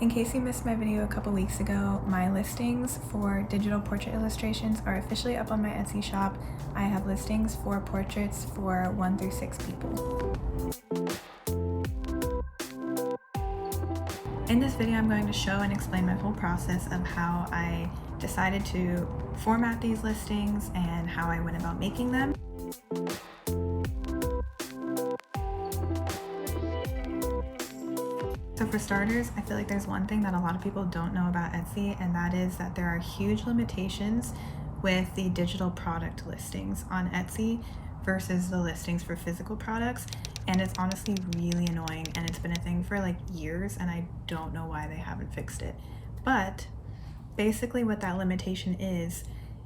In case you missed my video a couple weeks ago, my listings for digital portrait illustrations are officially up on my Etsy shop. I have listings for portraits for 1 through 6 people. In this video, I'm going to show and explain my whole process of how I decided to format these listings and how I went about making them. So for starters, I feel like there's one thing that a lot of people don't know about Etsy, and that is that there are huge limitations with the digital product listings on Etsy versus the listings for physical products. And it's honestly really annoying, and it's been a thing for like years, and I don't know why they haven't fixed it. But basically what that limitation is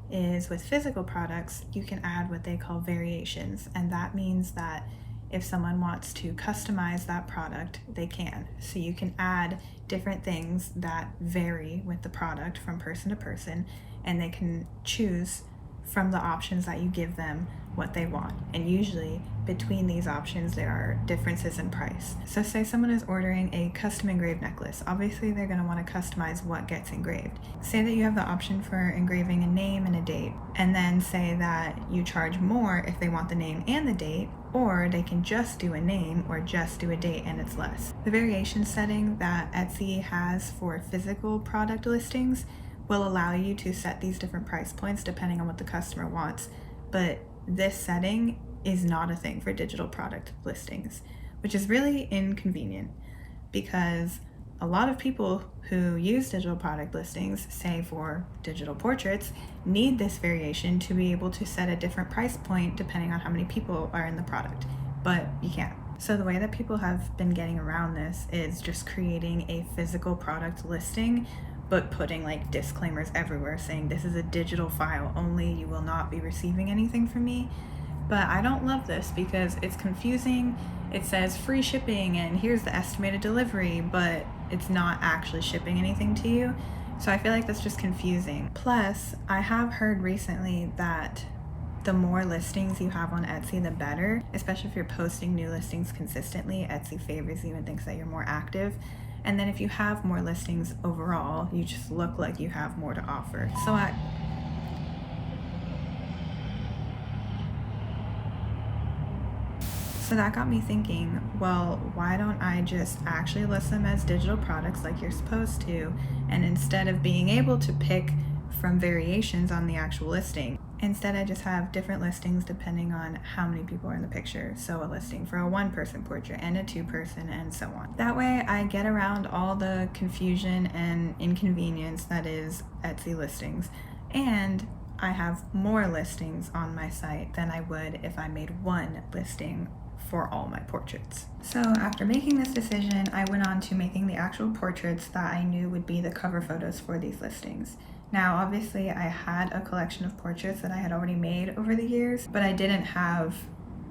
with physical products, you can add what they call variations, and that means that if someone wants to customize that product, they can. So you can add different things that vary with the product from person to person, and they can choose from the options that you give them what they want. And usually between these options there are differences in price. So say someone is ordering a custom engraved necklace. Obviously they're going to want to customize what gets engraved. Say that you have the option for engraving a name and a date, and then say that you charge more if they want the name and the date, or they can just do a name or just do a date and it's less. The variation setting that Etsy has for physical product listings will allow you to set these different price points depending on what the customer wants, but this setting is not a thing for digital product listings, which is really inconvenient because a lot of people who use digital product listings, say for digital portraits, need this variation to be able to set a different price point depending on how many people are in the product, but you can't. So the way that people have been getting around this is just creating a physical product listing, but putting like disclaimers everywhere saying this is a digital file only, you will not be receiving anything from me. But I don't love this because it's confusing. It says free shipping and here's the estimated delivery, but it's not actually shipping anything to you. So I feel like that's just confusing. Plus, I have heard recently that the more listings you have on Etsy, the better, especially if you're posting new listings consistently. Etsy favors you and thinks that you're more active. And then if you have more listings overall, you just look like you have more to offer. So that got me thinking, well, why don't I just actually list them as digital products like you're supposed to? And instead of being able to pick from variations on the actual listing, instead I just have different listings depending on how many people are in the picture. So a listing for a 1-person portrait and a 2-person and so on. That way I get around all the confusion and inconvenience that is Etsy listings. And I have more listings on my site than I would if I made one listing for all my portraits. So after making this decision, I went on to making the actual portraits that I knew would be the cover photos for these listings. Now, obviously I had a collection of portraits that I had already made over the years, but I didn't have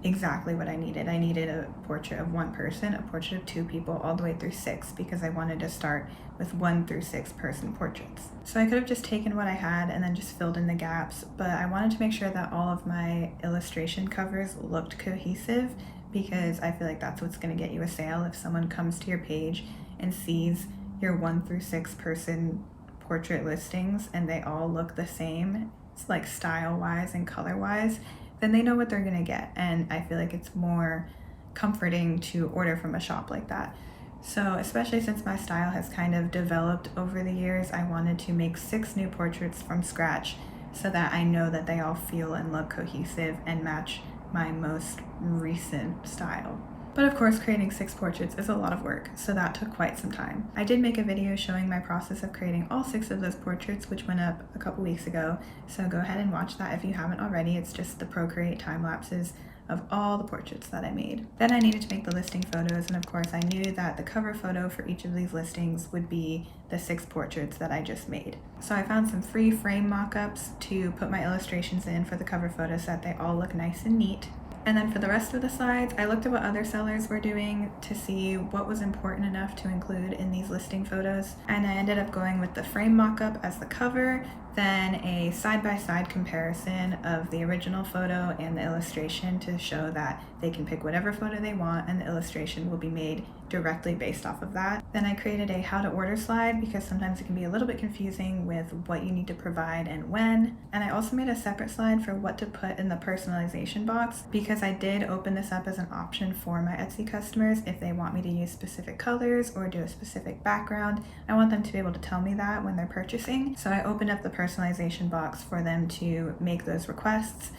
exactly what I needed. I needed a portrait of 1 person, a portrait of 2 people, all the way through 6, because I wanted to start with 1 through 6 person portraits. So I could have just taken what I had and then just filled in the gaps, but I wanted to make sure that all of my illustration covers looked cohesive, because I feel like that's what's going to get you a sale. If someone comes to your page and sees your 1 through 6 person portrait listings and they all look the same, it's like style wise and color wise, then they know what they're gonna get. And I feel like it's more comforting to order from a shop like that. So especially since my style has kind of developed over the years, I wanted to make 6 new portraits from scratch so that I know that they all feel and look cohesive and match my most recent style. But of course, creating 6 portraits is a lot of work, so that took quite some time. I did make a video showing my process of creating all 6 of those portraits, which went up a couple weeks ago, so go ahead and watch that if you haven't already. It's just the Procreate time lapses of all the portraits that I made. Then I needed to make the listing photos, and of course I knew that the cover photo for each of these listings would be the 6 portraits that I just made. So I found some free frame mock-ups to put my illustrations in for the cover photos so that they all look nice and neat. And then for the rest of the slides, I looked at what other sellers were doing to see what was important enough to include in these listing photos. And I ended up going with the frame mock-up as the cover, then a side-by-side comparison of the original photo and the illustration to show that they can pick whatever photo they want and the illustration will be made directly based off of that. Then I created a how to order slide because sometimes it can be a little bit confusing with what you need to provide and when. And I also made a separate slide for what to put in the personalization box because I did open this up as an option for my Etsy customers if they want me to use specific colors or do a specific background. I want them to be able to tell me that when they're purchasing. So I opened up the personalization box for them to make those requests.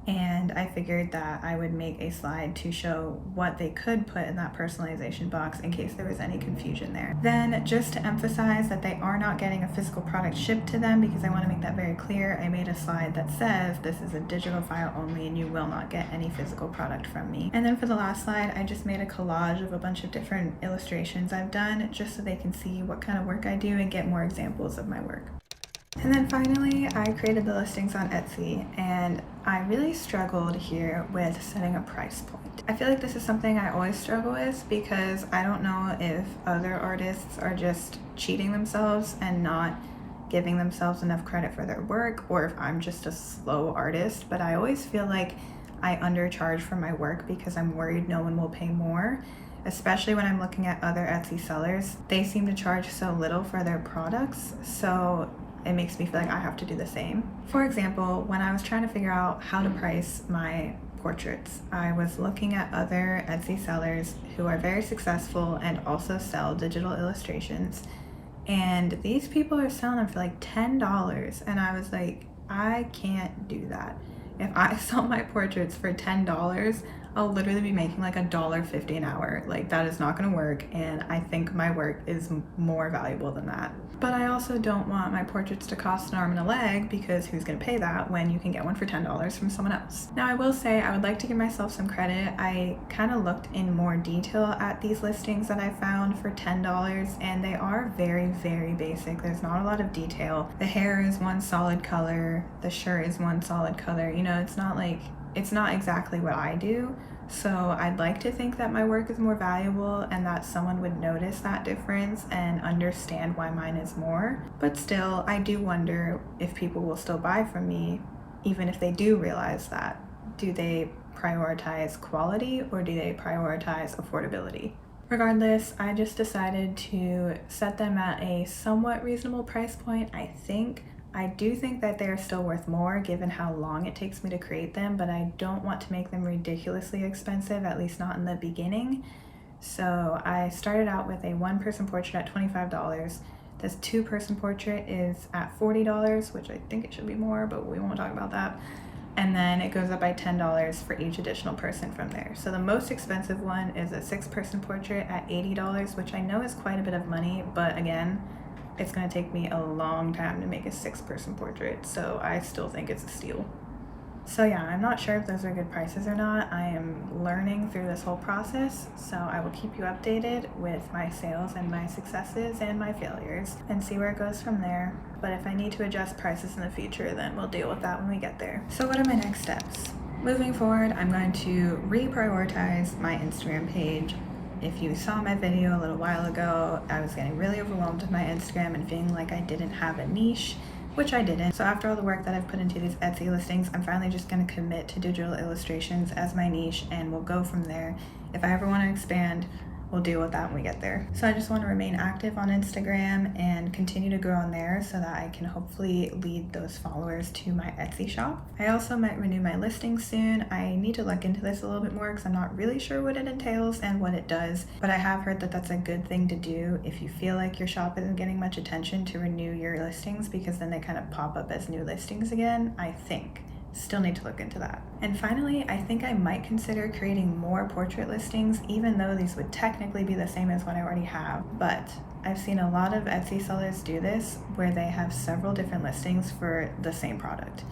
And I figured that I would make a slide to show what they could put in that personalization box in case there was any confusion there. Then, just to emphasize that they are not getting a physical product shipped to them, because I want to make that very clear, I made a slide that says this is a digital file only and you will not get any physical product from me. And then for the last slide, I just made a collage of a bunch of different illustrations I've done just so they can see what kind of work I do and get more examples of my work. And then finally, I created the listings on Etsy, and I really struggled here with setting a price point. I feel like this is something I always struggle with because I don't know if other artists are just cheating themselves and not giving themselves enough credit for their work, or if I'm just a slow artist, but I always feel like I undercharge for my work because I'm worried no one will pay more. Especially when I'm looking at other Etsy sellers, they seem to charge so little for their products, so it makes me feel like I have to do the same. For example, when I was trying to figure out how to price my portraits, I was looking at other Etsy sellers who are very successful and also sell digital illustrations, and these people are selling them for like $10, and I was like, I can't do that. If I sell my portraits for $10, I'll literally be making like $1.50 an hour. Like, that is not gonna work, and I think my work is more valuable than that. But I also don't want my portraits to cost an arm and a leg, because who's gonna pay that when you can get one for $10 from someone else? Now, I will say I would like to give myself some credit. I kind of looked in more detail at these listings that I found for $10, and they are very, very basic. There's not a lot of detail. The hair is one solid color, the shirt is one solid color. You know, it's not exactly what I do. So I'd like to think that my work is more valuable and that someone would notice that difference and understand why mine is more. But still, I do wonder if people will still buy from me, even if they do realize that. Do they prioritize quality or do they prioritize affordability? Regardless, I just decided to set them at a somewhat reasonable price point, I think. I do think that they're still worth more given how long it takes me to create them, but I don't want to make them ridiculously expensive, at least not in the beginning. So I started out with a one-person portrait at $25. This two-person portrait is at $40, which I think it should be more, but we won't talk about that. And then it goes up by $10 for each additional person from there. So the most expensive one is a six-person portrait at $80, which I know is quite a bit of money, but again, it's going to take me a long time to make a six-person portrait, so I still think it's a steal. So yeah, I'm not sure if those are good prices or not. I am learning through this whole process, so I will keep you updated with my sales and my successes and my failures and see where it goes from there. But if I need to adjust prices in the future, then we'll deal with that when we get there. So what are my next steps? Moving forward, I'm going to reprioritize my Instagram page. If you saw my video a little while ago, I was getting really overwhelmed with my Instagram and feeling like I didn't have a niche, which I didn't. So after all the work that I've put into these Etsy listings, I'm finally just going to commit to digital illustrations as my niche, and we'll go from there. If I ever want to expand, we'll deal with that when we get there. So I just want to remain active on Instagram and continue to grow on there so that I can hopefully lead those followers to my Etsy shop. I also might renew my listing soon. I need to look into this a little bit more because I'm not really sure what it entails and what it does, but I have heard that that's a good thing to do if you feel like your shop isn't getting much attention, to renew your listings, because then they kind of pop up as new listings again, I think. Still need to look into that. And finally, I think I might consider creating more portrait listings, even though these would technically be the same as what I already have. But I've seen a lot of Etsy sellers do this where they have several different listings for the same product.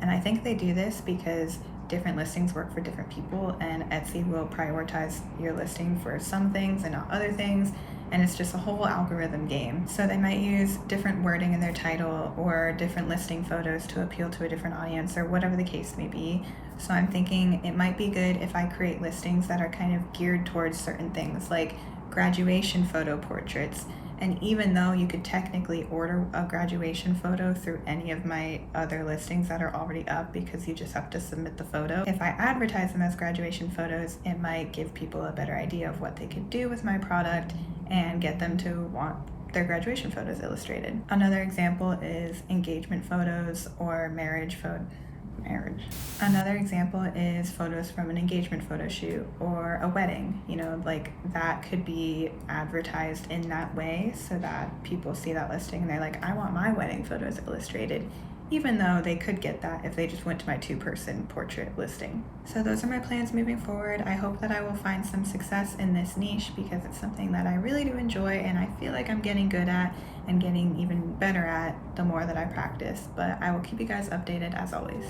And I think they do this because different listings work for different people, and Etsy will prioritize your listing for some things and not other things, and it's just a whole algorithm game. So they might use different wording in their title or different listing photos to appeal to a different audience, or whatever the case may be. So I'm thinking it might be good if I create listings that are kind of geared towards certain things, like graduation photo portraits And even though you could technically order a graduation photo through any of my other listings that are already up, because you just have to submit the photo, if I advertise them as graduation photos, it might give people a better idea of what they could do with my product and get them to want their graduation photos illustrated. Another example is engagement photos or marriage. Another example is photos from an engagement photo shoot or a wedding. Like that could be advertised in that way so that people see that listing and they're like, I want my wedding photos illustrated, even though they could get that if they just went to my 2-person portrait listing. So those are my plans moving forward. I hope that I will find some success in this niche because it's something that I really do enjoy and I feel like I'm getting good at and getting even better at the more that I practice. But I will keep you guys updated as always.